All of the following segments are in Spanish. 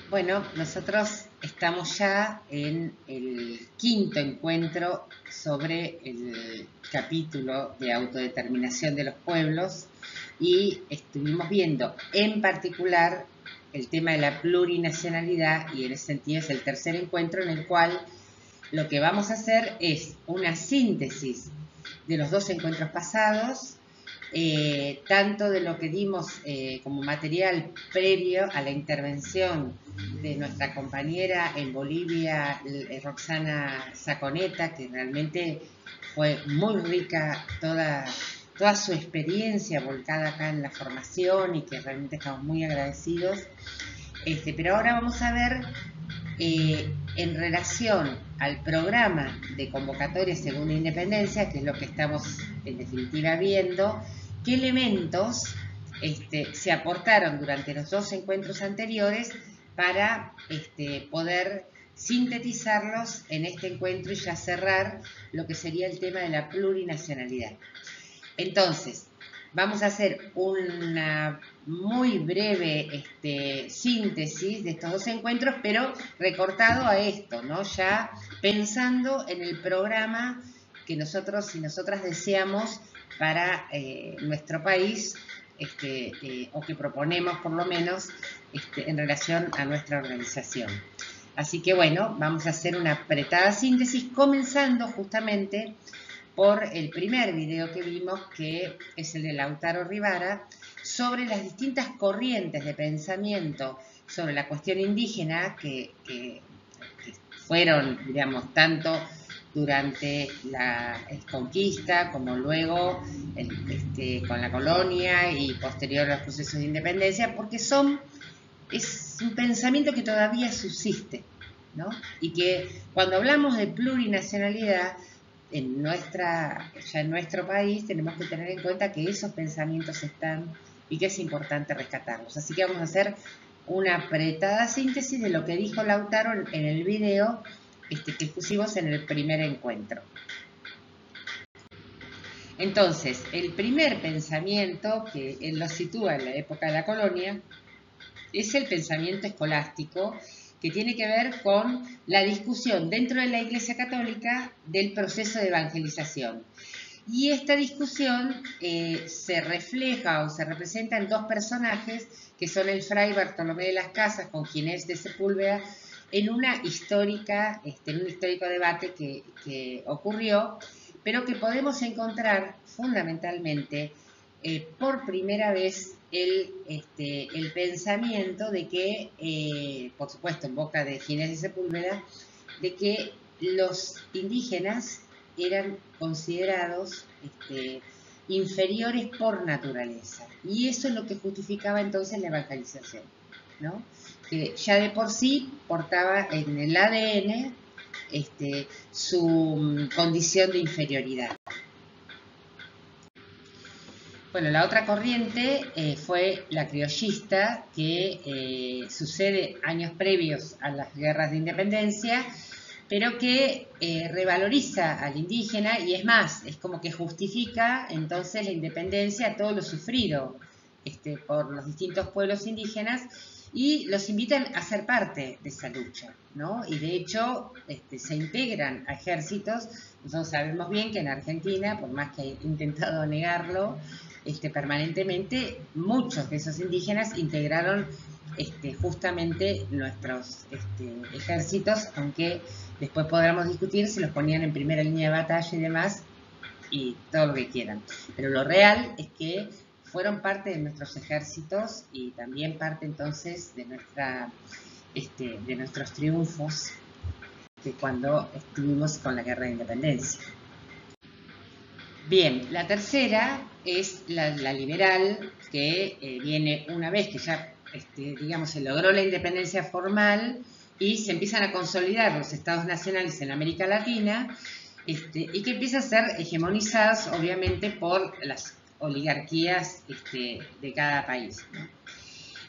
Bueno, nosotros estamos ya en el quinto encuentro sobre el capítulo de autodeterminación de los pueblos y estuvimos viendo en particular el tema de la plurinacionalidad y en ese sentido es el tercer encuentro en el cual lo que vamos a hacer es una síntesis de los dos encuentros pasados, tanto de lo que dimos como material previo a la intervención de nuestra compañera en Bolivia, Roxana Saconeta, que realmente fue muy rica toda su experiencia volcada acá en la formación y que realmente estamos muy agradecidos. Pero ahora vamos a ver en relación al programa de convocatoria Segunda Independencia, que es lo que estamos en definitiva viendo, qué elementos se aportaron durante los dos encuentros anteriores para poder sintetizarlos en este encuentro y ya cerrar lo que sería el tema de la plurinacionalidad. Entonces, vamos a hacer una muy breve síntesis de estos dos encuentros, pero recortado a esto, ¿no? Ya pensando en el programa que nosotros y nosotras deseamos para nuestro país, o que proponemos por lo menos en relación a nuestra organización. Así que bueno, vamos a hacer una apretada síntesis, comenzando justamente por el primer video que vimos, que es el de Lautaro Rivara, sobre las distintas corrientes de pensamiento sobre la cuestión indígena que fueron, digamos, tanto durante la conquista como luego con la colonia y posterior a los procesos de independencia, porque es un pensamiento que todavía subsiste, ¿no? Y que cuando hablamos de plurinacionalidad, ya en nuestro país tenemos que tener en cuenta que esos pensamientos están y que es importante rescatarlos. Así que vamos a hacer una apretada síntesis de lo que dijo Lautaro en el video que pusimos en el primer encuentro. Entonces, el primer pensamiento que él lo sitúa en la época de la colonia es el pensamiento escolástico, que tiene que ver con la discusión dentro de la Iglesia Católica del proceso de evangelización. Y esta discusión se refleja o se representa en dos personajes, que son el fray Bartolomé de las Casas con Ginés de Sepúlveda, en un histórico debate que ocurrió, pero que podemos encontrar fundamentalmente por primera vez el pensamiento de que, por supuesto en boca de Ginés de Sepúlveda, de que los indígenas eran considerados inferiores por naturaleza. Y eso es lo que justificaba entonces la evangelización, ¿no? Que ya de por sí portaba en el ADN su condición de inferioridad. Bueno, la otra corriente fue la criollista, que sucede años previos a las guerras de independencia, pero que revaloriza al indígena y es más, es como que justifica entonces la independencia a todo lo sufrido por los distintos pueblos indígenas y los invitan a ser parte de esa lucha, ¿no? Y de hecho se integran a ejércitos. Nosotros sabemos bien que en Argentina, por más que haya intentado negarlo permanentemente, muchos de esos indígenas integraron justamente nuestros ejércitos, aunque después podremos discutir si los ponían en primera línea de batalla y demás, y todo lo que quieran. Pero lo real es que fueron parte de nuestros ejércitos y también parte entonces de nuestros triunfos de cuando estuvimos con la guerra de independencia. Bien, la tercera es la liberal, que viene una vez que ya digamos, se logró la independencia formal y se empiezan a consolidar los estados nacionales en América Latina, y que empiezan a ser hegemonizadas obviamente por las oligarquías de cada país, ¿no?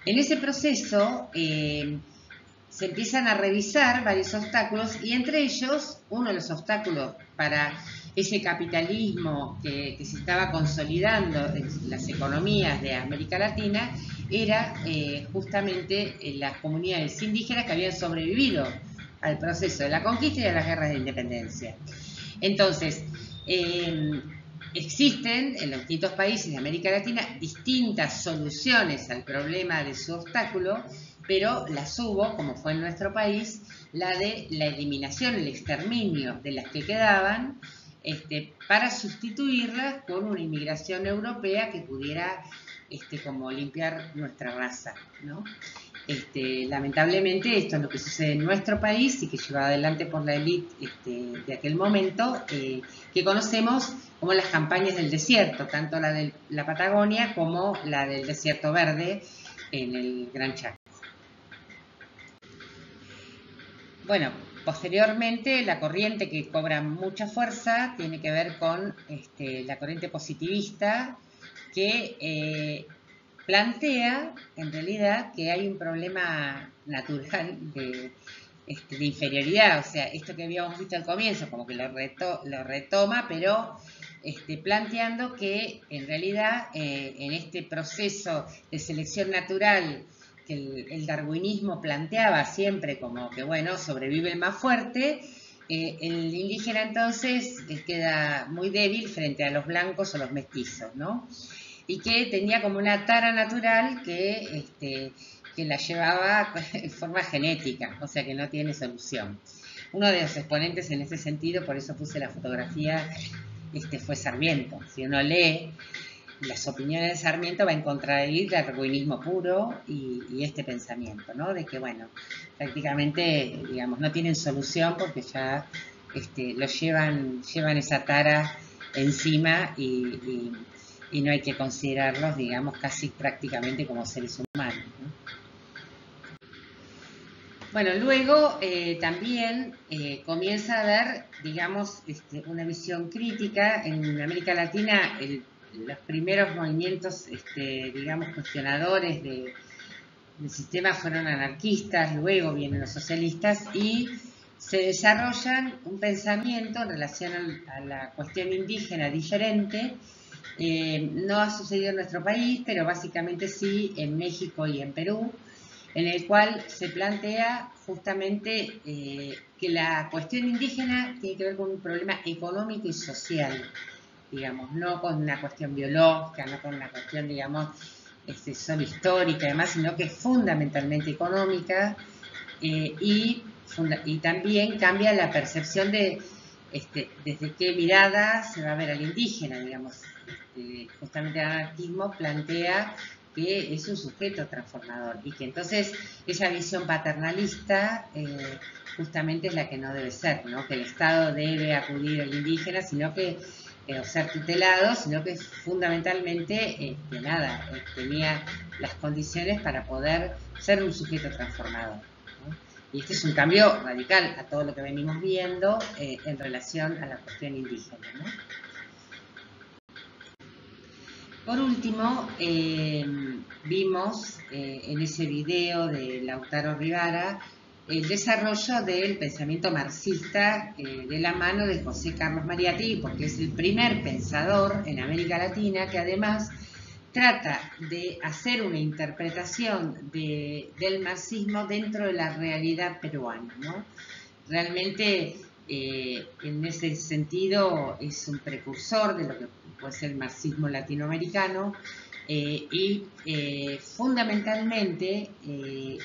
En ese proceso se empiezan a revisar varios obstáculos y entre ellos uno de los obstáculos para ese capitalismo que se estaba consolidando en las economías de América Latina era justamente las comunidades indígenas que habían sobrevivido al proceso de la conquista y a las guerras de independencia. Entonces, existen en los distintos países de América Latina distintas soluciones al problema de su obstáculo, pero las hubo, como fue en nuestro país, la de la eliminación, el exterminio de las que quedaban, para sustituirlas con una inmigración europea que pudiera como limpiar nuestra raza, ¿no? Lamentablemente esto es lo que sucede en nuestro país y que llevado adelante por la élite de aquel momento, que conocemos como las campañas del desierto, tanto la de la Patagonia como la del desierto verde en el Gran Chaco. Bueno, posteriormente la corriente que cobra mucha fuerza tiene que ver con la corriente positivista, que plantea en realidad que hay un problema natural de inferioridad, o sea, esto que habíamos visto al comienzo, como que lo retoma, pero planteando que en realidad en este proceso de selección natural que el darwinismo planteaba siempre como que, bueno, sobrevive el más fuerte, el indígena entonces queda muy débil frente a los blancos o los mestizos, ¿no? Y que tenía como una tara natural que la llevaba en forma genética, o sea que no tiene solución. Uno de los exponentes en ese sentido, por eso puse la fotografía, fue Sarmiento. Si uno lee las opiniones de Sarmiento va a encontrar ahí el darwinismo puro y este pensamiento, ¿no? De que, bueno, prácticamente, digamos, no tienen solución porque ya los llevan esa tara encima y no hay que considerarlos, digamos, casi prácticamente como seres humanos, ¿no? Bueno, luego también comienza a haber, digamos, una visión crítica en América Latina. Los primeros movimientos, digamos, cuestionadores del sistema fueron anarquistas, luego vienen los socialistas y se desarrollan un pensamiento en relación a la cuestión indígena diferente. No ha sucedido en nuestro país, pero básicamente sí en México y en Perú, en el cual se plantea justamente que la cuestión indígena tiene que ver con un problema económico y social, digamos, no con una cuestión biológica, no con una cuestión, digamos, solo histórica y demás, sino que es fundamentalmente económica y también cambia la percepción de desde qué mirada se va a ver al indígena, digamos. Justamente el anarquismo plantea que es un sujeto transformador y que entonces esa visión paternalista justamente es la que no debe ser, ¿no? Que el Estado debe acudir al indígena, sino que o ser tutelado, sino que fundamentalmente tenía las condiciones para poder ser un sujeto transformador, ¿no? Y este es un cambio radical a todo lo que venimos viendo en relación a la cuestión indígena, ¿no? Por último, vimos en ese video de Lautaro Rivara el desarrollo del pensamiento marxista de la mano de José Carlos Mariátegui, porque es el primer pensador en América Latina que además trata de hacer una interpretación del marxismo dentro de la realidad peruana, ¿no? Realmente, en ese sentido, es un precursor de lo que puede ser el marxismo latinoamericano y fundamentalmente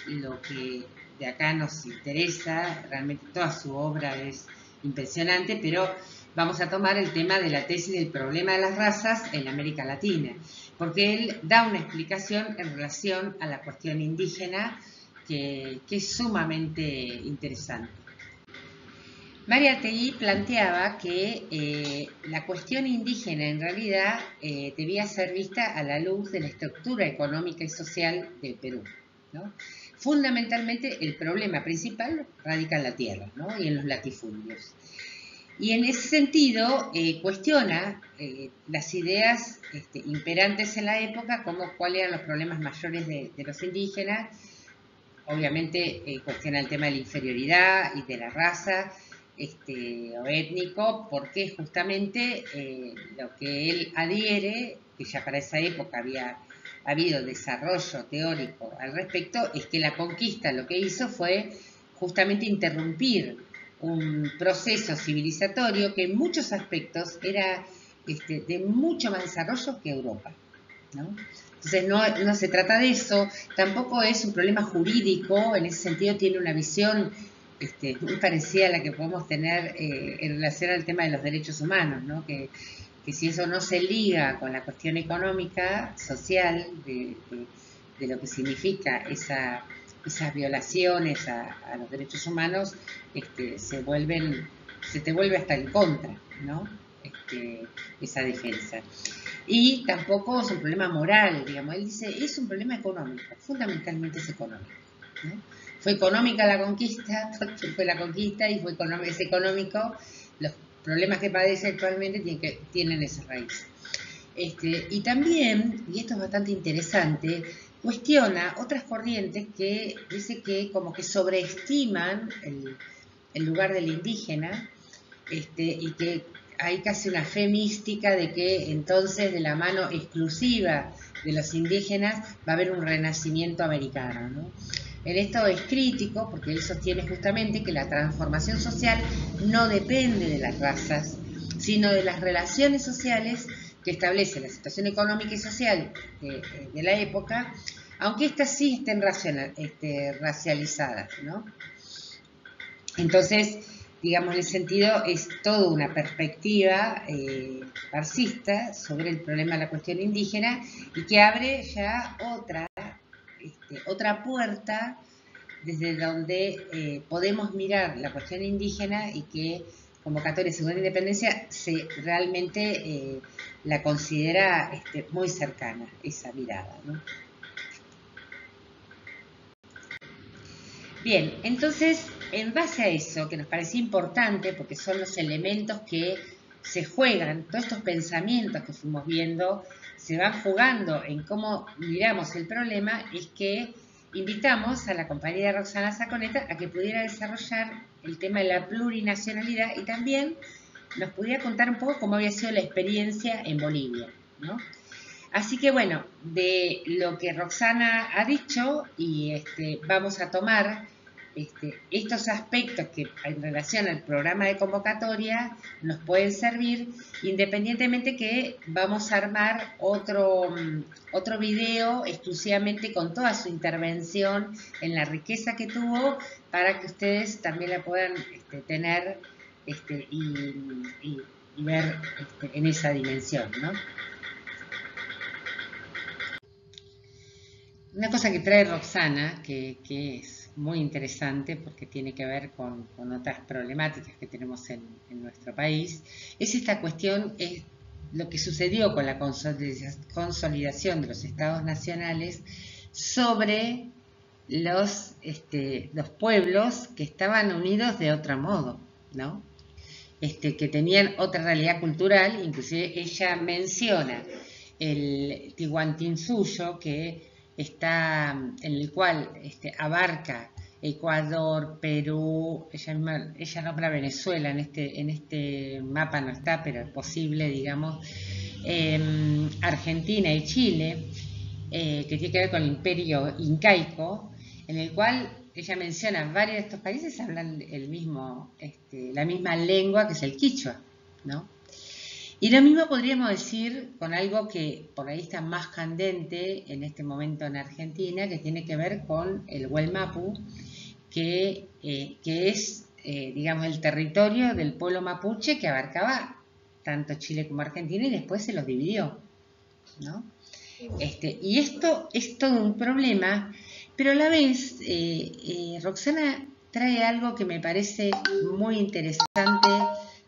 lo que de acá nos interesa, realmente toda su obra es impresionante, pero vamos a tomar el tema de la tesis del problema de las razas en América Latina, porque él da una explicación en relación a la cuestión indígena que es sumamente interesante. Mariátegui planteaba que la cuestión indígena en realidad debía ser vista a la luz de la estructura económica y social del Perú, ¿no? Fundamentalmente el problema principal radica en la tierra, ¿no? Y en los latifundios. Y en ese sentido cuestiona las ideas imperantes en la época, como cuáles eran los problemas mayores de los indígenas. Obviamente cuestiona el tema de la inferioridad y de la raza o étnico, porque justamente lo que él adhiere, que ya para esa época había ha habido desarrollo teórico al respecto, es que la conquista lo que hizo fue justamente interrumpir un proceso civilizatorio que en muchos aspectos era de mucho más desarrollo que Europa, ¿no? Entonces no se trata de eso, tampoco es un problema jurídico, en ese sentido tiene una visión muy parecida a la que podemos tener en relación al tema de los derechos humanos, ¿no? Que si eso no se liga con la cuestión económica, social, de lo que significa esas violaciones a los derechos humanos, se te vuelve hasta en contra, ¿no? Esa defensa. Y tampoco es un problema moral, digamos. Él dice, es un problema económico, fundamentalmente es económico, ¿no? Fue económica la conquista, porque fue la conquista y es económico. Los problemas que padece actualmente tienen esa raíz. Y también, y esto es bastante interesante, cuestiona otras corrientes que dice que como que sobreestiman el lugar del indígena, y que hay casi una fe mística de que entonces de la mano exclusiva de los indígenas va a haber un renacimiento americano, ¿no? En esto es crítico porque él sostiene justamente que la transformación social no depende de las razas, sino de las relaciones sociales que establece la situación económica y social de la época, aunque éstas sí estén racializadas, ¿no? Entonces, digamos, en ese sentido es toda una perspectiva marxista sobre el problema de la cuestión indígena y que abre ya otra puerta desde donde podemos mirar la cuestión indígena y que Convocatoria Segunda Independencia realmente la considera muy cercana, esa mirada, ¿no? Bien, entonces, en base a eso, que nos parecía importante, porque son los elementos que se juegan, todos estos pensamientos que fuimos viendo, se van jugando en cómo miramos el problema, es que invitamos a la compañera Roxana Saconeta a que pudiera desarrollar el tema de la plurinacionalidad y también nos pudiera contar un poco cómo había sido la experiencia en Bolivia, ¿no? Así que bueno, de lo que Roxana ha dicho, y vamos a tomar estos aspectos que en relación al programa de convocatoria nos pueden servir, independientemente que vamos a armar otro video exclusivamente con toda su intervención en la riqueza que tuvo, para que ustedes también la puedan tener y ver en esa dimensión, ¿no? Una cosa que trae Roxana, que es muy interesante porque tiene que ver con otras problemáticas que tenemos en nuestro país, es esta cuestión, es lo que sucedió con la consolidación de los estados nacionales sobre los pueblos que estaban unidos de otro modo, ¿no? Que tenían otra realidad cultural. Inclusive ella menciona el Tihuantinsuyo, que está, en el cual abarca Ecuador, Perú, ella nombra Venezuela, en este mapa no está, pero es posible, digamos, Argentina y Chile, que tiene que ver con el imperio incaico, en el cual ella menciona varios de estos países hablan la misma lengua, que es el quichua, ¿no? Y lo mismo podríamos decir con algo que por ahí está más candente en este momento en Argentina, que tiene que ver con el Huelmapu, que es, digamos, el territorio del pueblo mapuche que abarcaba tanto Chile como Argentina y después se los dividió, ¿no? Y esto es todo un problema, pero a la vez Roxana trae algo que me parece muy interesante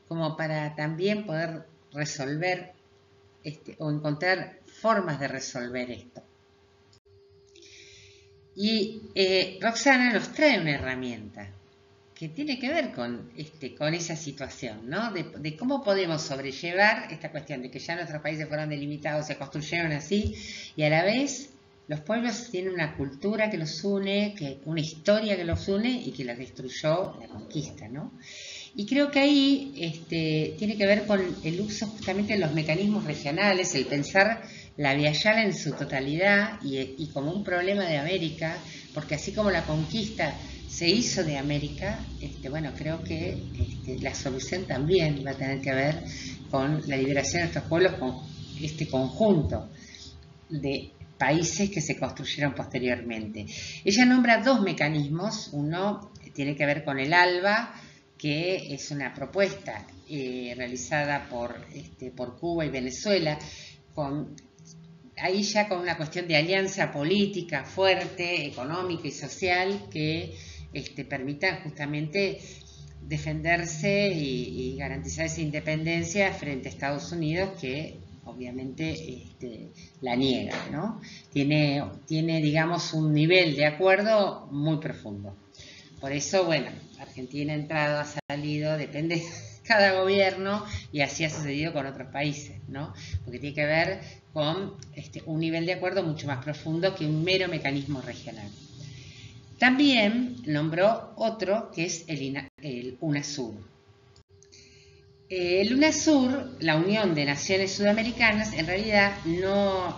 como para también poder resolver o encontrar formas de resolver esto. Y Roxana nos trae una herramienta que tiene que ver con esa situación, ¿no? De cómo podemos sobrellevar esta cuestión de que ya nuestros países fueron delimitados, se construyeron así, y a la vez los pueblos tienen una cultura que los une, una historia que los une y que la destruyó la conquista, ¿no? Y creo que ahí tiene que ver con el uso justamente de los mecanismos regionales, el pensar la Vía Yala en su totalidad y como un problema de América, porque así como la conquista se hizo de América, bueno, creo que la solución también va a tener que ver con la liberación de estos pueblos, con este conjunto de países que se construyeron posteriormente. Ella nombra dos mecanismos. Uno tiene que ver con el ALBA, que es una propuesta realizada por Cuba y Venezuela, ahí ya con una cuestión de alianza política fuerte, económica y social, que permita justamente defenderse y garantizar esa independencia frente a Estados Unidos, que obviamente la niega, ¿no? Tiene, digamos, un nivel de acuerdo muy profundo. Por eso, bueno, Argentina ha entrado, ha salido, depende de cada gobierno, y así ha sucedido con otros países, ¿no? Porque tiene que ver con un nivel de acuerdo mucho más profundo que un mero mecanismo regional. También nombró otro que es el UNASUR. El UNASUR, la Unión de Naciones Sudamericanas, en realidad no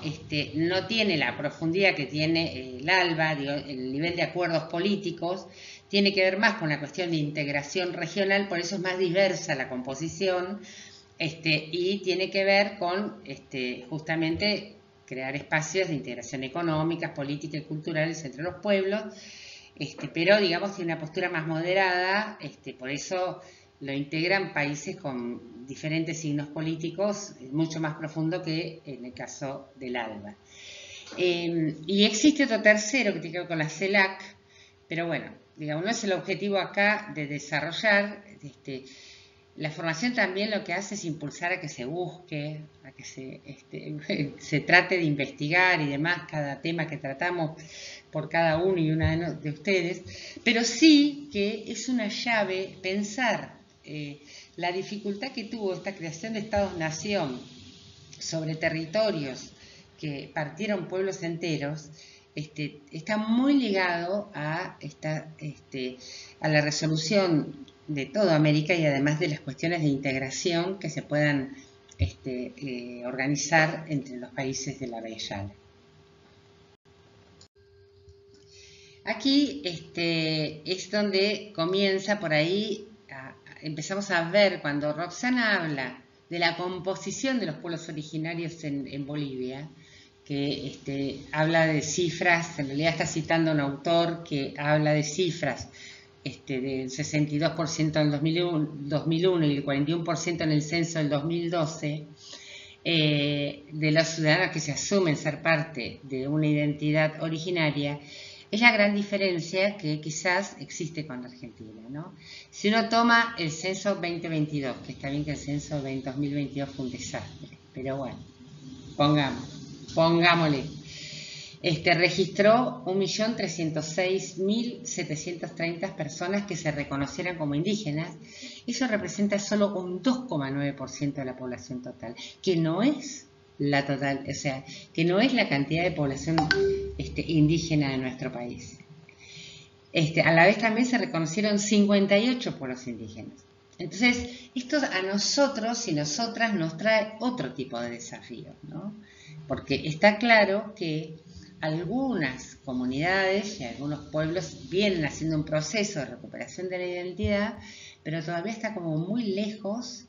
tiene la profundidad que tiene el ALBA, el nivel de acuerdos políticos, tiene que ver más con la cuestión de integración regional, por eso es más diversa la composición, y tiene que ver con justamente crear espacios de integración económica, política y culturales entre los pueblos, pero digamos tiene una postura más moderada, por eso lo integran países con diferentes signos políticos, mucho más profundo que en el caso del ALBA. Y existe otro tercero que tiene que ver con la CELAC, pero bueno, digamos, no es el objetivo acá de desarrollar. La formación también lo que hace es impulsar a que se busque, a que se trate de investigar y demás cada tema que tratamos por cada uno y una de ustedes, pero sí que es una llave pensar la dificultad que tuvo esta creación de Estados-nación sobre territorios que partieron pueblos enteros. Está muy ligado a la resolución de toda América y además de las cuestiones de integración que se puedan organizar entre los países de la Vía Yala. Aquí es donde comienza por ahí, empezamos a ver cuando Roxana habla de la composición de los pueblos originarios en Bolivia, que habla de cifras, en realidad está citando a un autor que habla de cifras del 62% en el 2001 y el 41% en el censo del 2012, de los ciudadanos que se asumen ser parte de una identidad originaria. Es la gran diferencia que quizás existe con la Argentina, ¿no? Si uno toma el censo 2022, que está bien que el censo 2022 fue un desastre, pero bueno, pongámosle. Registró 1.306.730 personas que se reconocieran como indígenas. Eso representa solo un 2,9% de la población total, que no es la total, o sea, que no es la cantidad de población indígena de nuestro país. A la vez también se reconocieron 58 pueblos indígenas. Entonces, esto a nosotros y nosotras nos trae otro tipo de desafíos, ¿no? Porque está claro que algunas comunidades y algunos pueblos vienen haciendo un proceso de recuperación de la identidad, pero todavía está como muy lejos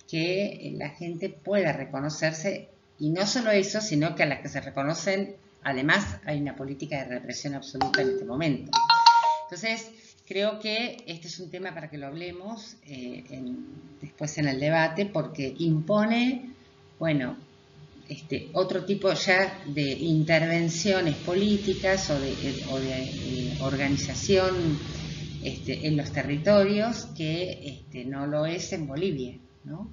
que la gente pueda reconocerse, y no solo eso, sino que a las que se reconocen, además hay una política de represión absoluta en este momento. Entonces, creo que este es un tema para que lo hablemos después en el debate, porque impone, bueno, otro tipo ya de intervenciones políticas o de organización en los territorios que no lo es en Bolivia, ¿no?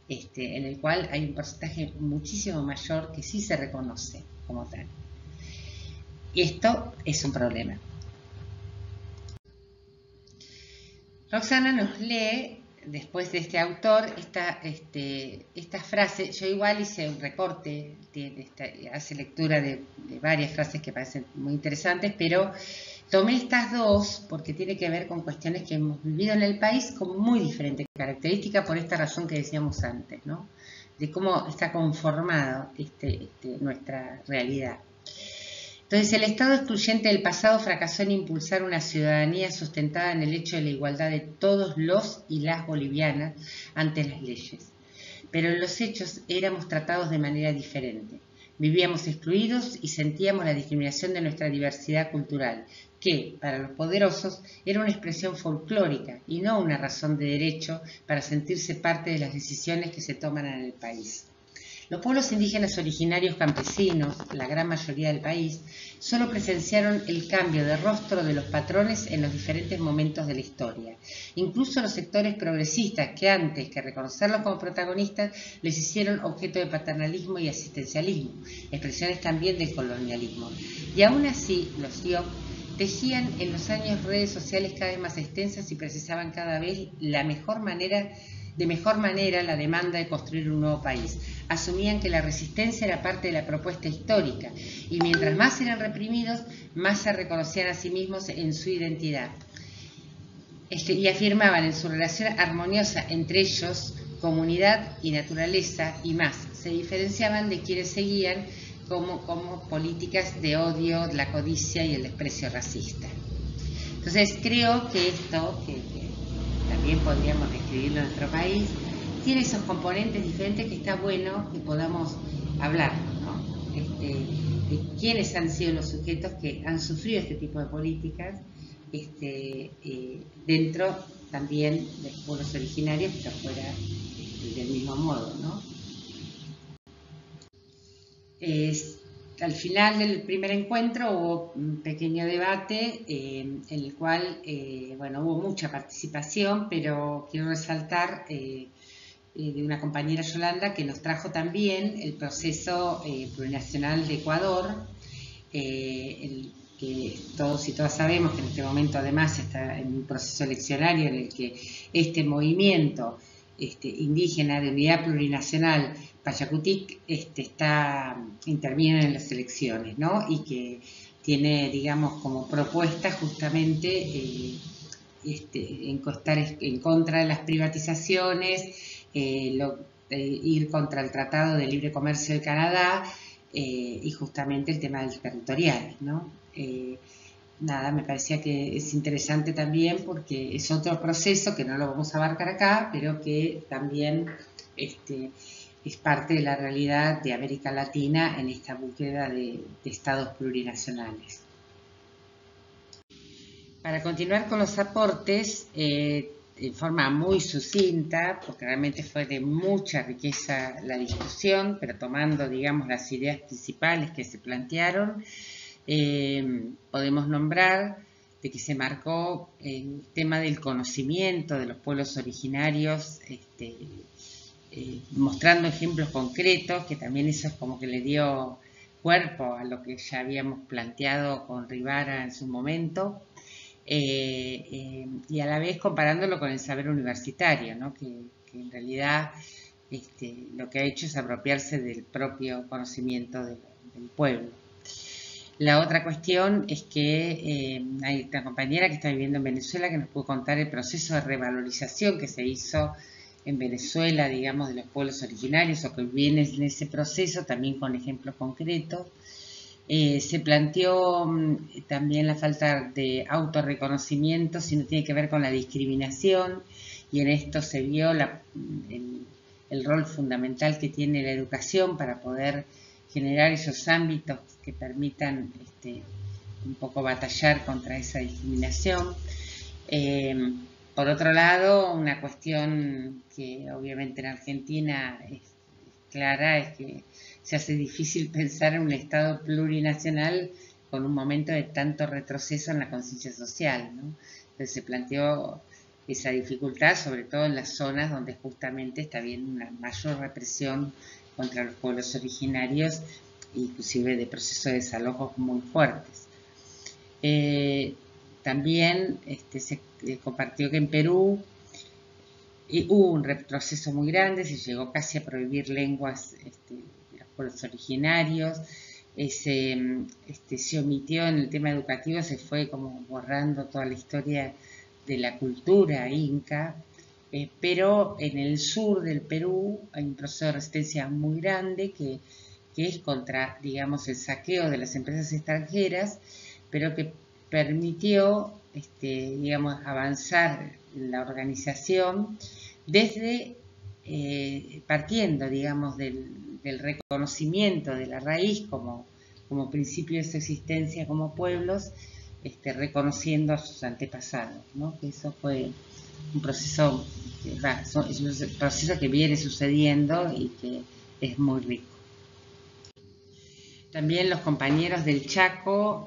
En el cual hay un porcentaje muchísimo mayor que sí se reconoce como tal. Y esto es un problema. Roxana nos lee, después de este autor, esta frase. Yo igual hice un recorte, hace lectura de varias frases que parecen muy interesantes, pero tomé estas dos porque tiene que ver con cuestiones que hemos vivido en el país con muy diferentes características, por esta razón que decíamos antes, ¿no? de cómo está conformado nuestra realidad. Entonces, el Estado excluyente del pasado fracasó en impulsar una ciudadanía sustentada en el hecho de la igualdad de todos los y las bolivianas ante las leyes. Pero en los hechos éramos tratados de manera diferente. Vivíamos excluidos y sentíamos la discriminación de nuestra diversidad cultural, que, para los poderosos, era una expresión folclórica y no una razón de derecho para sentirse parte de las decisiones que se toman en el país. Los pueblos indígenas originarios campesinos, la gran mayoría del país, solo presenciaron el cambio de rostro de los patrones en los diferentes momentos de la historia. Incluso los sectores progresistas, que antes que reconocerlos como protagonistas, les hicieron objeto de paternalismo y asistencialismo, expresiones también del colonialismo. Y aún así, los IOC tejían en los años redes sociales cada vez más extensas y precisaban cada vez de mejor manera la demanda de construir un nuevo país. Asumían que la resistencia era parte de la propuesta histórica y mientras más eran reprimidos, más se reconocían a sí mismos en su identidad. Y afirmaban en su relación armoniosa entre ellos, comunidad y naturaleza y más. Se diferenciaban de quienes seguían como políticas de odio, la codicia y el desprecio racista. Entonces creo que esto, que también podríamos describirlo en nuestro país, tiene esos componentes diferentes que está bueno que podamos hablar, ¿no? De quiénes han sido los sujetos que han sufrido este tipo de políticas dentro también de los pueblos originarios, pero fuera del mismo modo, ¿no? Al final del primer encuentro hubo un pequeño debate en el cual, hubo mucha participación, pero quiero resaltar de una compañera Yolanda que nos trajo también el proceso plurinacional de Ecuador, que todos y todas sabemos que en este momento además está en un proceso eleccionario en el que este movimiento indígena de unidad plurinacional Pachacutic interviene en las elecciones, ¿no? Y que tiene, digamos, como propuesta justamente estar en contra de las privatizaciones, ir contra el Tratado de Libre Comercio de Canadá y justamente el tema del territorial, ¿no? Me parecía que es interesante también porque es otro proceso que no lo vamos a abarcar acá, pero que también es parte de la realidad de América Latina en esta búsqueda de estados plurinacionales. Para continuar con los aportes, en forma muy sucinta, porque realmente fue de mucha riqueza la discusión, pero tomando, digamos, las ideas principales que se plantearon, podemos nombrar de que se marcó el tema del conocimiento de los pueblos originarios, mostrando ejemplos concretos, que también eso es como que le dio cuerpo a lo que ya habíamos planteado con Rivara en su momento, y a la vez comparándolo con el saber universitario, ¿no? que en realidad lo que ha hecho es apropiarse del propio conocimiento del pueblo. La otra cuestión es que hay una compañera que está viviendo en Venezuela que nos pudo contar el proceso de revalorización que se hizo en Venezuela, digamos, de los pueblos originarios, o que viene en ese proceso, también con ejemplos concretos. Se planteó también la falta de autorreconocimiento, si no tiene que ver con la discriminación, y en esto se vio el rol fundamental que tiene la educación para poder generar esos ámbitos que permitan un poco batallar contra esa discriminación. Por otro lado, una cuestión que obviamente en Argentina es clara es que se hace difícil pensar en un Estado plurinacional con un momento de tanto retroceso en la conciencia social, ¿no? Entonces se planteó esa dificultad, sobre todo en las zonas donde justamente está habiendo una mayor represión contra los pueblos originarios, inclusive de procesos de desalojos muy fuertes. También se compartió que en Perú hubo un retroceso muy grande, se llegó casi a prohibir lenguas de los pueblos originarios, se omitió en el tema educativo, se fue como borrando toda la historia de la cultura inca, pero en el sur del Perú hay un proceso de resistencia muy grande que es contra, digamos, el saqueo de las empresas extranjeras, pero que permitió, digamos, avanzar la organización desde, partiendo, digamos, del reconocimiento de la raíz como principio de su existencia como pueblos, reconociendo a sus antepasados, ¿no? Que eso fue un proceso, es un proceso que viene sucediendo y que es muy rico. También los compañeros del Chaco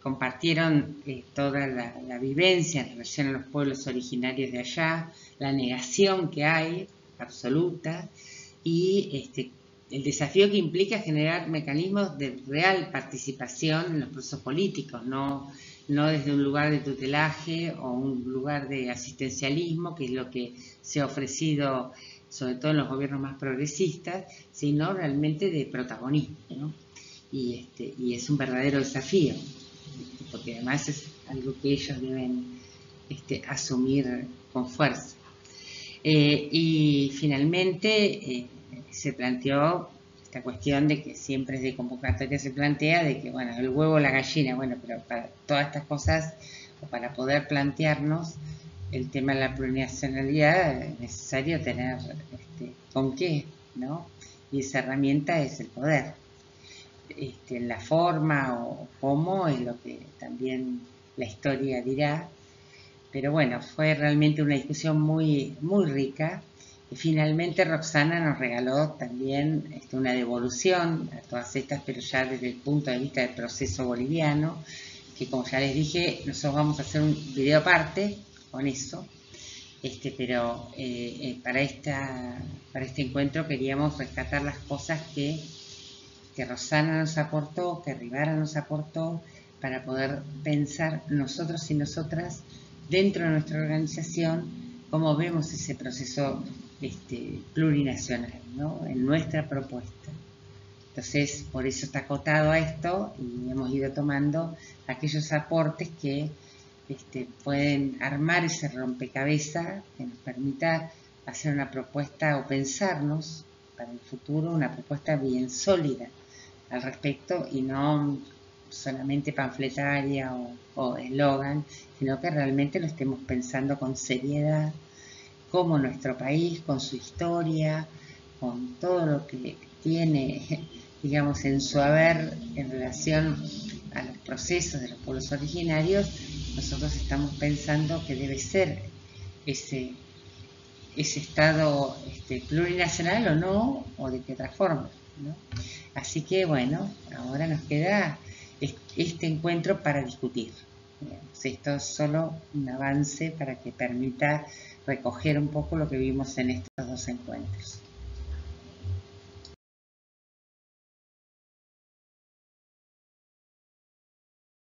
compartieron toda la vivencia en relación a los pueblos originarios de allá, la negación que hay, absoluta, y el desafío que implica generar mecanismos de real participación en los procesos políticos, no desde un lugar de tutelaje o un lugar de asistencialismo, que es lo que se ha ofrecido sobre todo en los gobiernos más progresistas, sino realmente de protagonismo, ¿no? Y es un verdadero desafío, porque además es algo que ellos deben asumir con fuerza. Y finalmente se planteó esta cuestión de que siempre desde convocatoria se plantea de que, bueno, el huevo o la gallina, bueno, pero para todas estas cosas, o para poder plantearnos el tema de la plurinacionalidad, es necesario tener con qué, ¿no? Y esa herramienta es el poder. La forma o cómo es lo que también la historia dirá, pero bueno, fue realmente una discusión muy, muy rica. Y finalmente Roxana nos regaló también una devolución a todas estas, pero ya desde el punto de vista del proceso boliviano, que como ya les dije, nosotros vamos a hacer un video aparte con eso, pero para este encuentro queríamos rescatar las cosas que Rosana nos aportó, que Rivara nos aportó, para poder pensar nosotros y nosotras dentro de nuestra organización cómo vemos ese proceso plurinacional, ¿no? En nuestra propuesta. Entonces, por eso está acotado a esto y hemos ido tomando aquellos aportes que pueden armar ese rompecabezas que nos permita hacer una propuesta o pensarnos para el futuro una propuesta bien sólida al respecto y no solamente panfletaria o eslogan, sino que realmente lo estemos pensando con seriedad, como nuestro país, con su historia, con todo lo que tiene, digamos, en su haber en relación a los procesos de los pueblos originarios, nosotros estamos pensando que debe ser ese Estado plurinacional o no, o de qué otra forma, ¿no? Así que bueno, ahora nos queda este encuentro para discutir. Esto es solo un avance para que permita recoger un poco lo que vimos en estos dos encuentros.